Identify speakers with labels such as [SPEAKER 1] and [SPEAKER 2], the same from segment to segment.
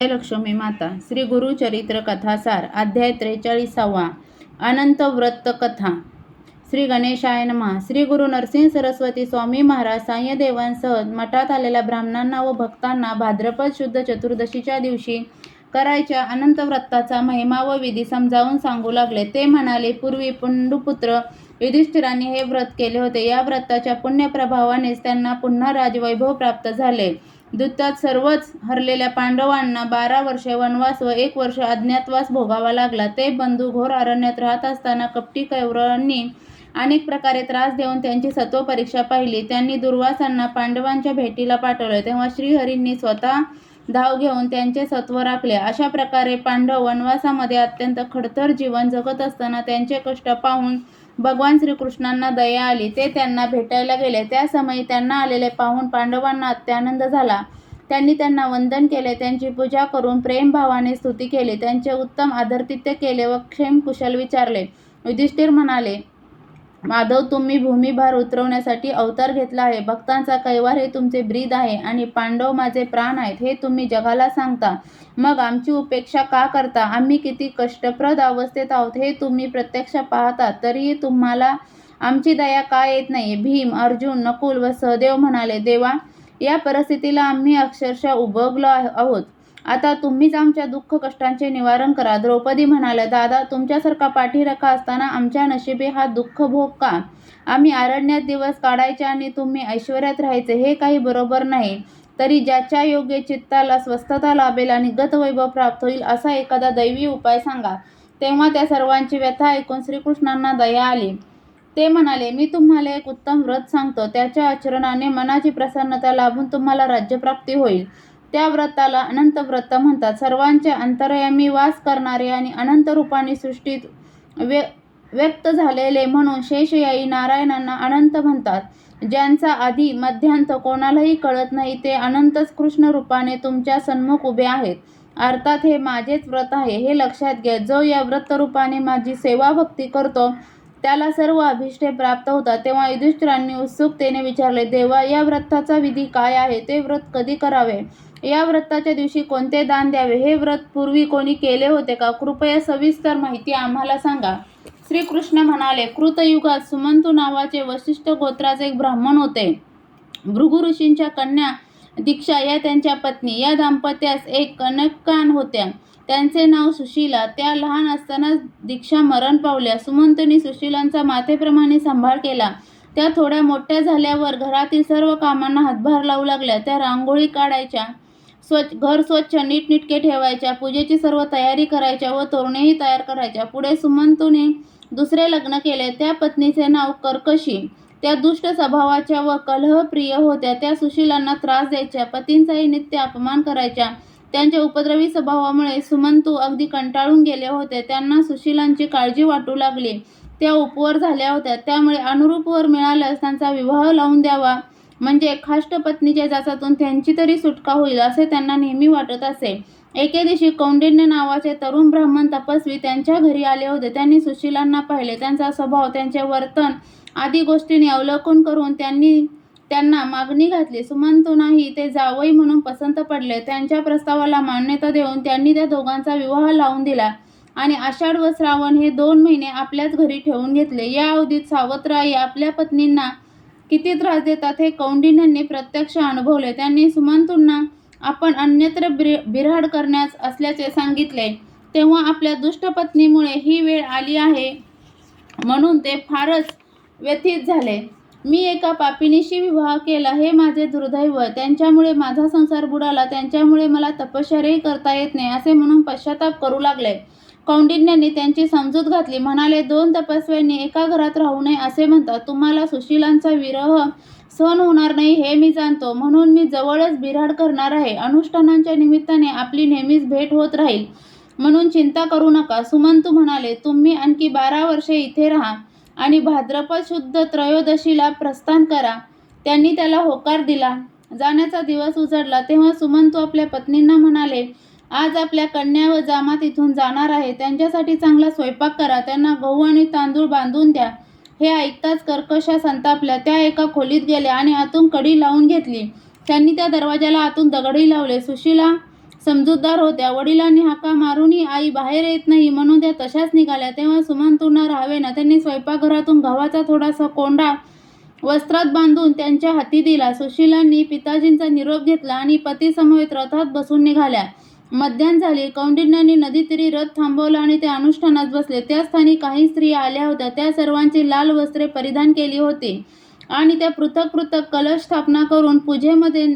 [SPEAKER 1] लक्ष्मी माता श्री गुरुचरित्र कथासार अध्याय 43 अनंत व्रत कथा। श्री गणेशाय नमः। श्री गुरु नरसिंह सरस्वती स्वामी महाराज सायदेवांसह मठात आलेल्या ब्राह्मणांना व भक्तांना भाद्रपद शुद्ध चतुर्दशीच्या दिवशी करायच्या अनंत व्रताचा महिमा व विधी समजावून सांगू लागले। ते म्हणाले, पूर्वी पुंडुपुत्र युधिष्ठिरांनी हे व्रत केले होते। या व्रताच्या पुण्यप्रभावानेच त्यांना पुन्हा राजवैभव प्राप्त झाले। द्यूतात सर्वच हरलेल्या पांडवांना 12 वर्षे वनवास व 1 वर्ष अज्ञातवास भोगावा लागला। ते बंधू घोर अरण्यात राहत असताना कपटी कौरवांनी अनेक प्रकारे त्रास देऊन त्यांची सत्व परीक्षा पाहिली। त्यांनी दुर्वासांना पांडवांच्या भेटीला पाठवले, तेव्हा श्रीहरींनी स्वतः धाव घेऊन त्यांचे सत्व राखले। अशा प्रकारे पांडव वनवासामध्ये अत्यंत खडतर जीवन जगत असताना त्यांचे कष्ट पाहून भगवान श्रीकृष्णांना दया आली। ते त्यांना भेटायला गेले। त्या समयी त्यांना आलेले पाहून पांडवांना अत्यानंद झाला। त्यांनी त्यांना वंदन केले, त्यांची पूजा करून प्रेमभावाने स्तुती केली, त्यांचे उत्तम आदरातिथ्य केले व क्षेमकुशल विचारले। युधिष्ठिर म्हणाले, माधव, तुम्ही भूमिभार उतरवण्यासाठी अवतार घेतला आहे। भक्तांचा कैवार हे तुमचे ब्रीद आहे आणि पांडव माझे प्राण आहेत हे तुम्ही जगाला सांगता। मग आमची उपेक्षा का करता? आम्ही किती कष्टप्रद अवस्थेत आहोत हे तुम्ही प्रत्यक्ष पाहता, तरीही तुम्हाला आमची दया का येत नाही? भीम, अर्जुन, नकुल व सहदेव म्हणाले, देवा, या परिस्थितीला आम्ही अक्षरशः उबगलो आहोत। आता तुम्हीच आमच्या दुःख कष्टांचे निवारण करा। द्रौपदी म्हणाल्या, दादा, तुमच्यासारखा पाठीराखा असताना आमच्या नशिबी हा दुःख भोग का? आम्ही अरण्यात दिवस काढायचे आणि तुम्ही ऐश्वर्यात राहायचे, हे काही बरोबर नाही। तरी ज्याच्या योग्य चित्ताला स्वस्थता लाभेल आणि गतवैभव प्राप्त होईल असा एखादा दैवी उपाय सांगा। तेव्हा त्या सर्वांची व्यथा ऐकून श्रीकृष्णांना दया आली। ते म्हणाले, मी तुम्हाला एक उत्तम व्रत सांगतो। त्याच्या आचरणाने मनाची प्रसन्नता लाभून तुम्हाला राज्यप्राप्ती होईल। त्या व्रताला अनंत व्रत म्हणतात। सर्वांचे अंतर्यामी वास करणारे आणि अनंत रूपाने सृष्टीत व्यक्त झालेले म्हणून शेषशायी नारायणांना अनंत म्हणतात। ज्यांचा आधी मध्यांत कोणालाही कळत नाही, ते अनंतच कृष्ण रूपाने तुमच्या सन्मुख उभे आहेत। अर्थात हे माझेच व्रत आहे, हे लक्षात घ्या। जो या व्रत रूपाने माझी सेवा भक्ती करतो त्याला सर्व अभिष्टे प्राप्त होतात। तेव्हा युधिष्ठिरांनी उत्सुकतेने विचारले, देवा, या व्रताचा विधी काय आहे? ते व्रत कधी करावे? या व्रताच्या दिवशी कोणते दान द्यावे? हे व्रत पूर्वी कोणी केले होते का? कृपया सविस्तर माहिती आम्हाला सांगा। श्रीकृष्ण म्हणाले, कृतयुगात सुमंतू नावाचे वसिष्ठ गोत्राचे एक ब्राह्मण होते। भृगु ऋषींच्या कन्या दीक्षा या त्यांच्या पत्नी। या दाम्पत्यास एक कन्यकान होत्या, त्यांचे नाव सुशीला। त्या लहान असतानाच दीक्षा मरण पावल्या। सुमंतूंनी सुशीलांचा मातेप्रमाणे सांभाळ केला। त्या थोड्या मोठ्या झाल्यावर घरातील सर्व कामांना हातभार लावू लागल्या। त्या रांगोळी काढायच्या, घर स्वच्छ नीटनेटके ठेवायच्या, पूजेची सर्व तयारी करायच्या व तोरणेही तयार करायच्या। पुढे सुमंतूने दुसरे लग्न केले। त्या पत्नीचे नाव कर्कशी। त्या दुष्ट स्वभावाच्या व कलहप्रिय होत्या। त्या सुशीलांना त्रास द्यायच्या, पतींचाही नित्य अपमान करायच्या। त्यांच्या उपद्रवी स्वभावामुळे सुमंतू अगदी कंटाळून गेले होते। त्यांना सुशीलांची काळजी वाटू लागली। त्या उपवर झाल्या होत्या, त्यामुळे अनुरूप वर मिळाल्यास त्यांचा विवाह लावून द्यावा, म्हणजे खाष्ट पत्नीच्या जाचातून त्यांची तरी सुटका होईल, असे त्यांना नेहमी वाटत असे। एके दिवशी कौंडिन्य नावाचे तरुण ब्राह्मण तपस्वी त्यांच्या घरी आले होते। त्यांनी सुशीलांना पाहिले। त्यांचा स्वभाव, त्यांचे वर्तन आदी गोष्टींनी अवलोकन करून त्यांना मागणी घातली। सुमंतूंनाही ते जावई म्हणून पसंत पडले। त्यांच्या प्रस्तावाला मान्यता देऊन त्यांनी त्या दोघांचा विवाह लावून दिला आणि आषाढ व श्रावण हे 2 महिने आपल्याच घरी ठेवून घेतले। या अवधीत सावत्र आपल्या पत्नींना किती त्रास देतात हे कौंडिन्यांनी प्रत्यक्ष अनुभवले। त्यांनी सुमंतूंना आपण अन्यत्र बिऱ्हाड करण्यास असल्याचे सांगितले। तेव्हा आपल्या दुष्ट पत्नीमुळे ही वेळ आली आहे म्हणून ते फारच व्यथित झाले। मी एका पापिनीशी विवाह केला, हे माझे दुर्दैव। त्यांच्यामुळे माझा संसार बुडाला, त्यांच्यामुळे मला तपश्चर्याही करता येत नाही, असे म्हणून पश्चाताप करू लागले। कौंडिन्यांनी त्यांची समजूत घातली। म्हणाले, 2 तपस्व्यांनी एका घरात राहू नये असे म्हणतात। तुम्हाला सुशीलांचा विरह सहन होणार नाही हे मी जाणतो, म्हणून मी जवळच बिऱ्हाड करणार आहे। अनुष्ठानांच्या निमित्ताने आपली नेहमीच भेट होत राहील, म्हणून चिंता करू नका। सुमंतू म्हणाले, तुम्ही आणखी 12 वर्षे इथे राहा आणि भाद्रपद शुद्ध त्रयोदशीला प्रस्थान करा। त्यांनी त्याला होकार दिला। जाण्याचा दिवस उजडला तेव्हा सुमंतू आपल्या पत्नींना म्हणाले, आज आपल्या कन्या व जामात इथून जाणार आहे, त्यांच्यासाठी चांगला स्वयंपाक करा, त्यांना गहू आणि तांदूळ बांधून द्या। हे ऐकताच कर्कशा संतापल्या। त्या एका खोलीत गेल्या आणि आतून कडी लावून घेतली। त्यांनी त्या दरवाजाला आतून दगडही लावले। सुशीला समजूतदार होत्या. वडिलांनी हाका मारूनही आई बाहेर येत नाही म्हणून त्या तशाच निघाल्या. तेव्हा सुमंतूंना राहावेना त्यांनी स्वयंपाकघरातून गव्हाचा थोडासा कोंडा वस्त्रात बांधून त्यांच्या हाती दिला. सुशीलांनी पिताजींचा निरोप घेतला आणि पतीसमवेत रथात बसून निघाल्या. मध्याह्न झाली. कौंडिन्यांनी नदीतीरी रथ थांबवला आणि ते अनुष्ठानात बसले. त्या स्थानी काही स्त्रिया आल्या होत्या. त्या सर्वांची लाल वस्त्रे परिधान केली होती आणि त्या पृथक पृथक कलश स्थापना करून पूजेमध्ये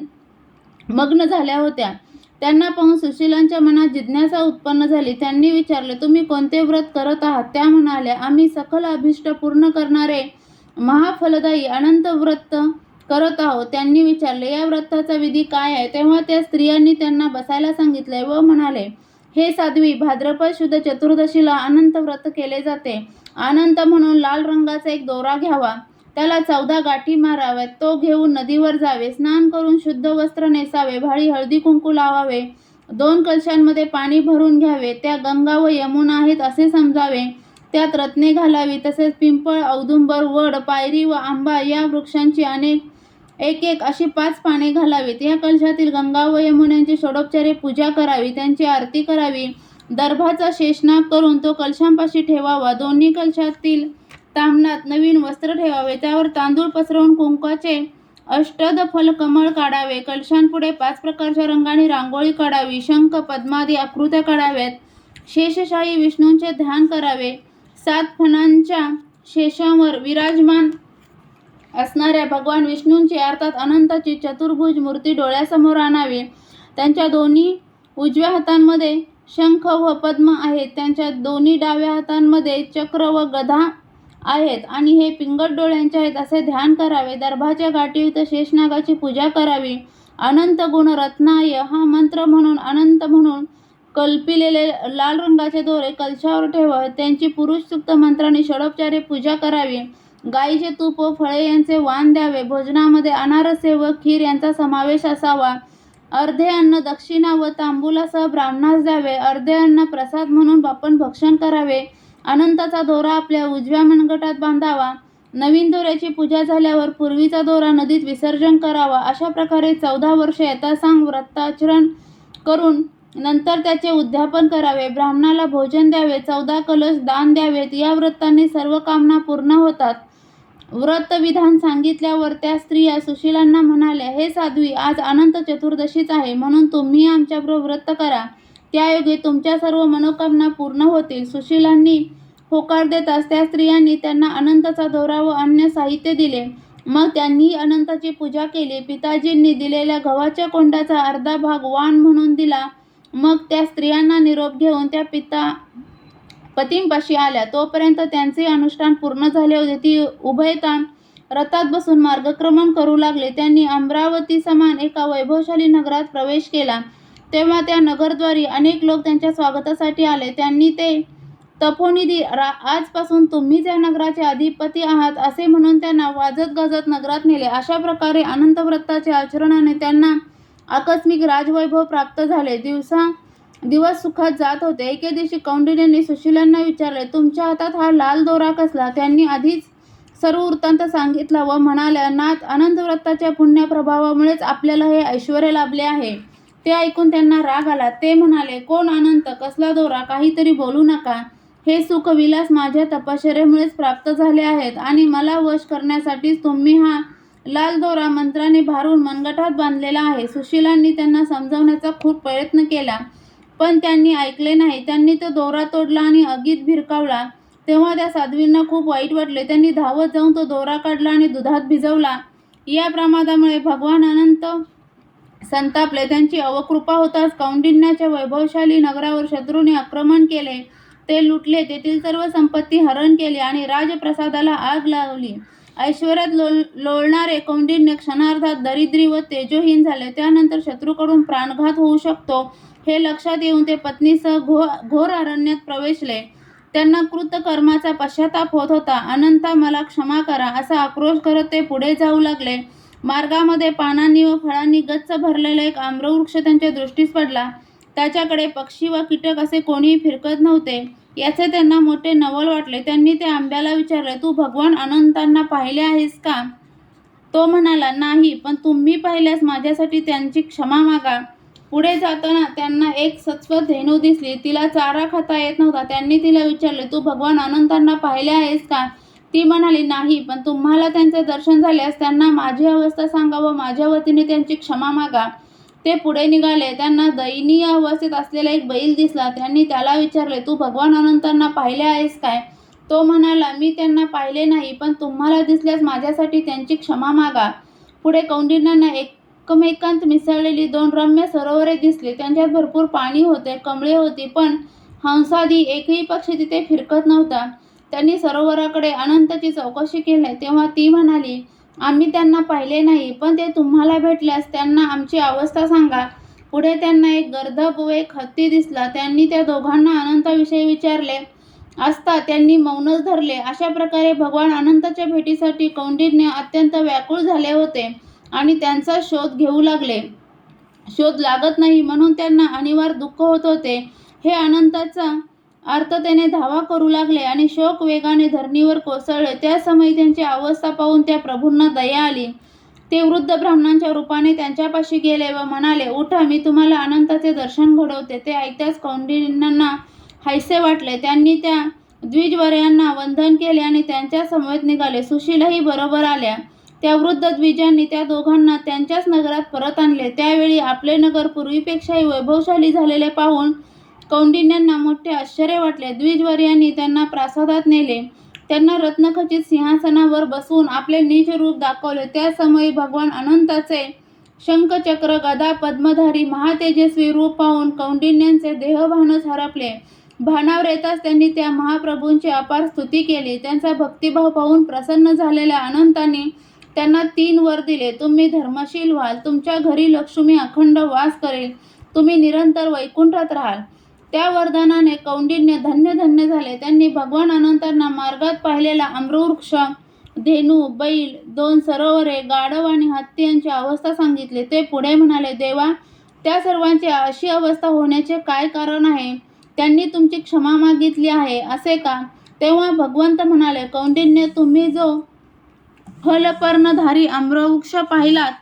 [SPEAKER 1] मग्न झाल्या होत्या. त्यांना पाहून सुशीलांच्या मनात जिज्ञासा उत्पन्न झाली. त्यांनी विचारले, तुम्ही कोणते व्रत करत आहात? त्या म्हणाल्या, आम्ही सकल अभिष्ट पूर्ण करणारे महाफलदायी अनंत व्रत करत आहोत. त्यांनी विचारले, या व्रताचा विधी काय आहे? तेव्हा त्या स्त्रियांनी त्यांना बसायला सांगितले व म्हणाले, हे साध्वी, भाद्रपद शुद्ध चतुर्दशीला अनंत व्रत केले जाते. अनंत म्हणून लाल रंगाचा एक दोरा घ्यावा, त्याला 14 गाठी माराव्यात, तो घेऊन नदीवर जावे, स्नान करून शुद्ध वस्त्र नेसावे, भाळी हळदी कुंकू लावावे, 2 कलशांमध्ये पाणी भरून घ्यावे, त्या गंगा व यमुना आहेत असे समजावे, त्यात रत्ने घालावी, तसेच पिंपळ, औदुंबर, वड, पायरी व आंबा या वृक्षांची एक एक अशी 5 पाने घालावीत. या कलशातील गंगा व यमुनांची षोडोपचारे पूजा करावी, त्यांची आरती करावी, दर्भाचा शेषनाग करून तो कलशांपाशी ठेवावा, दोन्ही कलशातील ताम्हणात नवीन वस्त्र ठेवावे, त्यावर तांदूळ पसरवून कुंकवाचे अष्टदफल कमळ काढावे, कलशांपुढे 5 प्रकारच्या रंगाने रांगोळी काढावी, शंख पद्मादी आकृत्या काढाव्यात, शेषशाही विष्णूंचे ध्यान करावे, 7 फणांच्या शेषांवर विराजमान असणाऱ्या भगवान विष्णूंची अर्थात अनंताची चतुर्भुज मूर्ती डोळ्यासमोर आणावी, त्यांच्या दोन्ही उजव्या हातांमध्ये शंख व पद्म आहेत, त्यांच्या दोन्ही डाव्या हातांमध्ये चक्र व गदा आहेत आणि हे पिंगट डोळ्यांचे आहेत असे ध्यान करावे, दर्भाच्या गाठीयुक्त शेषनागाची पूजा करावी, अनंत गुण रत्नाय हा मंत्र म्हणून अनंत म्हणून कल्पिलेले लाल रंगाचे दोरे कलशावर ठेवावे, त्यांची पुरुष सूक्त मंत्राने षोडोपचारे पूजा करावी, गाईचे तूप व फळे यांचे वाण द्यावे, भोजनामध्ये अनारसे व खीर यांचा समावेश असावा, अर्धे अन्न दक्षिणा व तांबूलासह ब्राह्मणास द्यावे, अर्धे अन्न प्रसाद म्हणून आपण भक्षण करावे, अनंताचा दोरा आपल्या उजव्या मनगटात बांधावा, नवीन दोऱ्याची पूजा झाल्यावर पूर्वीचा दोरा नदीत विसर्जन करावा. अशा प्रकारे 14 वर्षे यथासांग व्रताचरण करून नंतर त्याचे उद्यापन करावे, ब्राह्मणाला भोजन द्यावे, 14 कलश दान द्यावेत. या व्रताने सर्व कामना पूर्ण होतात. व्रतविधान सांगितल्यावर त्या स्त्रिया सुशीलांना म्हणाल्या, हे साध्वी, आज अनंत चतुर्दशीच आहे, म्हणून तुम्ही आमच्याबरोबर व्रत करा, त्यायोगे तुमच्या सर्व मनोकामना पूर्ण होतील. सुशीलांनी होकार देताच त्या स्त्रियांनी त्यांना अनंताचा दोरा व अन्य साहित्य दिले. मग त्यांनी अनंताची पूजा केली. पिताजींनी दिलेल्या गव्हाच्या कोंडाचा अर्धा भाग वाण म्हणून दिला. मग त्या स्त्रियांना निरोप घेऊन त्या पतींपाशी आल्या. तोपर्यंत त्यांचे अनुष्ठान पूर्ण झाले होते. ती उभयतान रथात बसून मार्गक्रमण करू लागले. त्यांनी अमरावती समान एका वैभवशाली नगरात प्रवेश केला. तेव्हा त्या नगरद्वारी अनेक लोक त्यांच्या स्वागतासाठी आले. त्यांनी ते तपोनिधी, आजपासून तुम्हीच या नगराचे अधिपती आहात असे म्हणून त्यांना वाजत गाजत नगरात नेले. अशा प्रकारे अनंत व्रताच्या आचरणाने त्यांना आकस्मिक राजवैभव प्राप्त झाले. दिवस सुखात जात होते. एके दिवशी कौंडिन्यांनी सुशीलांना विचारले, तुमच्या हातात हा लाल दोरा कसला? त्यांनी आधीच सर्व वृत्तांत सांगितला व म्हणाल्या, नाथ, अनंत व्रताच्या पुण्यप्रभावामुळेच आपल्याला हे ऐश्वर्य लाभले आहे. ते ऐकून त्यांना राग आला. ते म्हणाले, कोण अनंत? कसला दोरा? काहीतरी बोलू नका. हे सुख विलास माझ्या तपश्चर्येमुळेच प्राप्त झाले आहेत आणि मला वश करण्यासाठीच तुम्ही हा लाल दोरा मंत्राने भारून मनगटात बांधलेला आहे. सुशीलांनी त्यांना समजावण्याचा खूप प्रयत्न केला, पण त्यांनी ऐकले नाही. त्यांनी तो दोरा तोडला आणि आगीत भिरकावला. तेव्हा त्या साध्वींना खूप वाईट वाटले. त्यांनी धावत जाऊन तो दोरा काढला आणि दुधात भिजवला. या प्रमादामुळे भगवान अनंत संतापले. त्यांची अवकृपा होताच कौंडिन्याच्या वैभवशाली नगरावर शत्रूने आक्रमण केले. ते लुटले, तेथील सर्व संपत्ती हरण केली आणि राजप्रसादाला आग लावली. ऐश्वर्यात लोळणारे कौंडिन्य क्षणार्धात दरिद्री व तेजोहीन झाले. त्यानंतर शत्रूकडून प्राणघात होऊ शकतो हे लक्षात येऊन ते पत्नीसह घोर अरण्यात प्रवेशले. त्यांना कृतकर्माचा पश्चाताप होत होता. अनंता, मला क्षमा करा असा आक्रोश करत ते पुढे जाऊ लागले. मार्गामध्ये पानांनी व फळांनी गच्च भरलेला एक आम्रवृक्ष त्यांच्या दृष्टीस पडला. त्याच्याकडे पक्षी व कीटक असे कोणीही फिरकत नव्हते. याचे त्यांना मोठे नवल वाटले. त्यांनी त्या आंब्याला विचारले, तू भगवान अनंतांना पाहिले आहेस का? तो म्हणाला, नाही, पण तुम्ही पाहिल्यास माझ्यासाठी त्यांची क्षमा मागा. पुढे जाताना त्यांना एक सत्स्वत धेनू दिसली. तिला चारा खाता येत नव्हता. त्यांनी तिला विचारले, तू भगवान अनंतांना पाहिले आहेस का? ती म्हणाली, नाही, पण तुम्हाला त्यांचे दर्शन झाल्यास त्यांना माझी अवस्था सांगा व माझ्या वतीने त्यांची क्षमा मागा. ते पुढे निघाले. त्यांना दयनीय अवस्थेत असलेला एक बैल दिसला. त्यांनी त्याला विचारले, तू भगवान अनंतांना पाहिले आहेस काय? तो म्हणाला, मी त्यांना पाहिले नाही, पण तुम्हाला दिसल्यास माझ्यासाठी त्यांची क्षमा मागा. पुढे कौंडिन्यांना एकमेकांत मिसळलेली 2 रम्य सरोवरे दिसली. त्यांच्यात भरपूर पाणी होते, कमळे होती, पण हंसादी एकही पक्षी तिथे फिरकत नव्हता. त्यांनी सरोवराकडे अनंतची चौकशी केली. तेव्हा ती म्हणाली, आम्ही त्यांना पाहिले नाही, पण ते तुम्हाला भेटल्यास त्यांना आमची अवस्था सांगा. पुढे त्यांना एक गर्दभ व एक हत्ती दिसला. त्यांनी त्या दोघांना अनंताविषयी विचारले असता त्यांनी मौनच धरले. अशा प्रकारे भगवान अनंताच्या भेटीसाठी कौंडिन्य अत्यंत व्याकुळ झाले होते आणि त्यांचा शोध घेऊ लागले. शोध लागत नाही म्हणून त्यांना अनिवार्य दुःख होत होते. हे अनंताचा आर्ततेने धावा करू लागले आणि शोक वेगाने धरणीवर कोसळले. त्या समयी त्यांची अवस्था पाहून त्या प्रभूंना दया आली. ते वृद्ध ब्राह्मणांच्या रूपाने त्यांच्यापाशी गेले व म्हणाले, उठा, मी तुम्हाला अनंताचे दर्शन घडवते. ते ऐकताच कौंडिन्यांना हायसे वाटले. त्यांनी त्या द्विजवर्यांना वंदन केले आणि त्यांच्या समवेत निघाले. सुशीलाही बरोबर आल्या. त्या वृद्ध द्विजांनी त्या दोघांना त्यांच्याच नगरात परत आणले. त्यावेळी आपले नगर पूर्वीपेक्षाही वैभवशाली झालेले पाहून कौंडिन्यांना मोठे आश्चर्य वाटले. द्विजवर्यांनी त्यांना प्रासादात नेले. त्यांना रत्नखचित सिंहासनावर बसवून आपले नीच रूप दाखवले. त्या समयी भगवान अनंताचे शंख, चक्र, गदा, पद्मधारी महातेजस्वी रूप पाहून कौंडिन्यांचे देहभानच हरपले. भानावर येताच त्यांनी त्या महाप्रभूंची अपार स्तुती केली. त्यांचा भक्तिभाव पाहून प्रसन्न झालेल्या अनंतांनी त्यांना 3 वर दिले. तुम्ही धर्मशील व्हाल, तुमच्या घरी लक्ष्मी अखंड वास करेल, तुम्ही निरंतर वैकुंठात राहाल. त्या वरदानाने कौंडिन्य धन्य धन्य झाले. त्यांनी भगवान अनंतांना मार्गात पाहिलेला आम्रवृक्ष, धेनू, बैल, 2 सरोवरे, गाढव आणि हत्ती यांची अवस्था सांगितली. ते पुढे म्हणाले, देवा, त्या सर्वांची अशी अवस्था होण्याचे काय कारण आहे? त्यांनी तुमची क्षमा मागितली आहे असे का? तेव्हा भगवंत म्हणाले, कौंडिन्य, तुम्ही जो फलपर्णधारी आम्रवृक्ष पाहिलात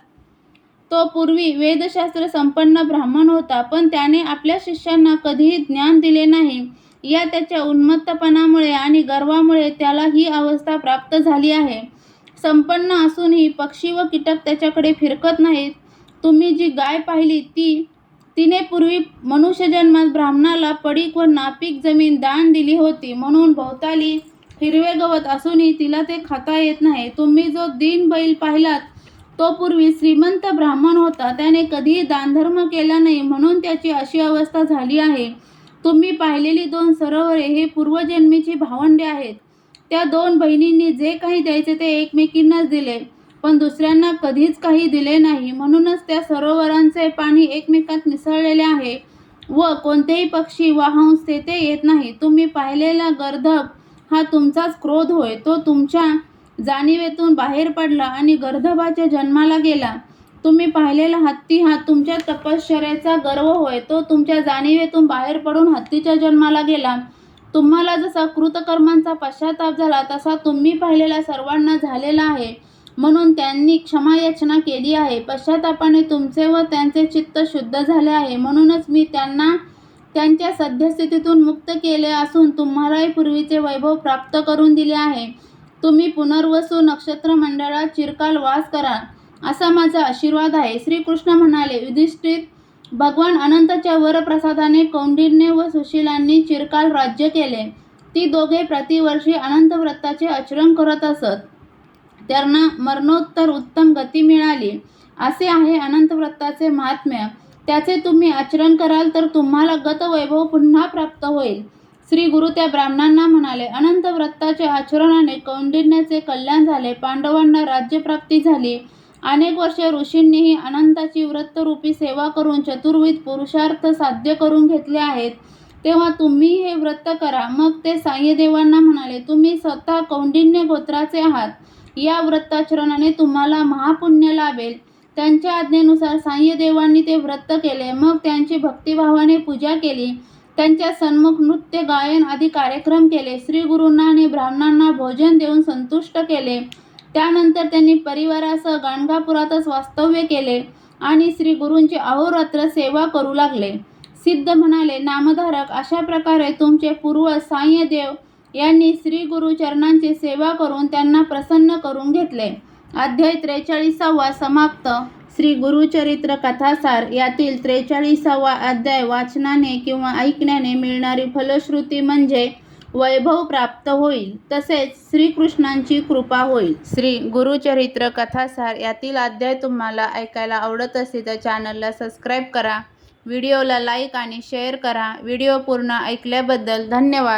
[SPEAKER 1] तो पूर्वी वेदशास्त्र संपन्न ब्राह्मण होता, पण त्याने आपल्या शिष्यांना कधीही ज्ञान दिले नाही. या त्याच्या उन्मत्तपणामुळे आणि गर्वामुळे त्याला ही अवस्था प्राप्त झाली आहे. संपन्न असूनही पक्षी व कीटक त्याच्याकडे फिरकत नाहीत. तुम्ही जी गाय पाहिली तिने पूर्वी मनुष्यजन्मात ब्राह्मणाला पडीक व नापीक जमीन दान दिली होती, म्हणून भोवताली हिरवे गवत असूनही तिला ते खाता येत नाही. तुम्ही जो दीन बैल पाहिलात तो पूर्वी श्रीमंत ब्राह्मण होता, त्याने कधीही दानधर्म केला नाही, म्हणून त्याची अशी अवस्था झाली आहे. तुम्ही पाहिलेली 2 सरोवरे हे पूर्वजन्मीची भावंडे आहेत. त्या 2 बहिणींनी जे काही द्यायचे ते एकमेकींनाच दिले, पण दुसऱ्यांना कधीच काही दिले नाही. म्हणूनच त्या सरोवरांचे पाणी एकमेकांत मिसळलेले आहे व कोणतेही पक्षी वा हंस तेथे येत नाही. तुम्ही पाहिलेला गर्दभ हा तुमचाच क्रोध होय. तो तुमच्या जाणीवेतून बाहेर पडला आणि गर्दभाच्या जन्माला गेला. तुम्ही पाहिलेला हत्ती हा तुमच्या तपश्चर्येचा गर्व होय. तो तुमच्या जाणीवेतून बाहेर पडून हत्तीच्या जन्माला गेला. तुम्हाला जसा कृतकर्मांचा पश्चाताप झाला तसा तुम्ही पाहिलेल्या सर्वांना झालेला आहे, म्हणून त्यांनी क्षमायाचना केली आहे. पश्चातापाने तुमचे व त्यांचे चित्त शुद्ध झाले आहे. म्हणूनच मी त्यांना त्यांच्या सद्यस्थितीतून मुक्त केले असून तुम्हालाही पूर्वीचे वैभव प्राप्त करून दिले आहे. तुम्ही पुनर्वसू नक्षत्र मंडळात चिरकाल वास करा, असा माझा आशीर्वाद आहे. श्रीकृष्ण म्हणाले, युधिष्ठिर, भगवान अनंताच्या वरप्रसादाने कौंडिन्य व सुशीलांनी चिरकाल राज्य केले. ती दोघे प्रतिवर्षी अनंत व्रताचे आचरण करत असत. त्यांना मरणोत्तर उत्तम गती मिळाली. असे आहे अनंत व्रताचे महात्म्य. त्याचे तुम्ही आचरण कराल तर तुम्हाला गत वैभव पुन्हा प्राप्त होईल. श्री गुरु त्या ब्राह्मणांना म्हणाले, अनंत व्रताच्या आचरणाने कौंडिन्याचे कल्याण झाले. पांडवांना राज्यप्राप्ती झाली. अनेक वर्षे ऋषींनीही अनंताची व्रतरूपी सेवा करून चतुर्विध पुरुषार्थ साध्य करून घेतले आहेत. तेव्हा तुम्ही हे व्रत करा. मग ते सायदेवांना म्हणाले, तुम्ही स्वतः कौंडिन्य गोत्राचे आहात. या व्रताचरणाने तुम्हाला महापुण्य लाभेल. त्यांच्या आज्ञेनुसार सायदेवांनी ते व्रत केले. मग त्यांची भक्तिभावाने पूजा केली. त्यांच्या सन्मुख नृत्य, गायन आदी कार्यक्रम केले. श्री गुरूंना आणि ब्राह्मणांना भोजन देऊन संतुष्ट केले. त्यानंतर त्यांनी परिवारासह गाणगापुरातच वास्तव्य केले. आणि श्री गुरूंची अहोरात्र सेवा करू लागले. सिद्ध म्हणाले, नामधारक, अशा प्रकारे तुमचे पूर्वज साय्यदेव यांनी श्री गुरु चरणांची सेवा करून त्यांना प्रसन्न करून घेतले. अध्याय 43 समाप्त. श्री गुरुचरित्र कथासार यातील 43वा अध्याय वाचनाने किंवा ऐकण्याने मिळणारी फलश्रुती म्हणजे वैभव प्राप्त होईल, तसेच श्रीकृष्णांची कृपा होईल. श्री गुरुचरित्र कथासार यातील अध्याय तुम्हाला ऐकायला आवडत असेल तर चॅनलला सबस्क्राईब करा, व्हिडिओला लाईक आणि शेअर करा. व्हिडिओ पूर्ण ऐकल्याबद्दल धन्यवाद.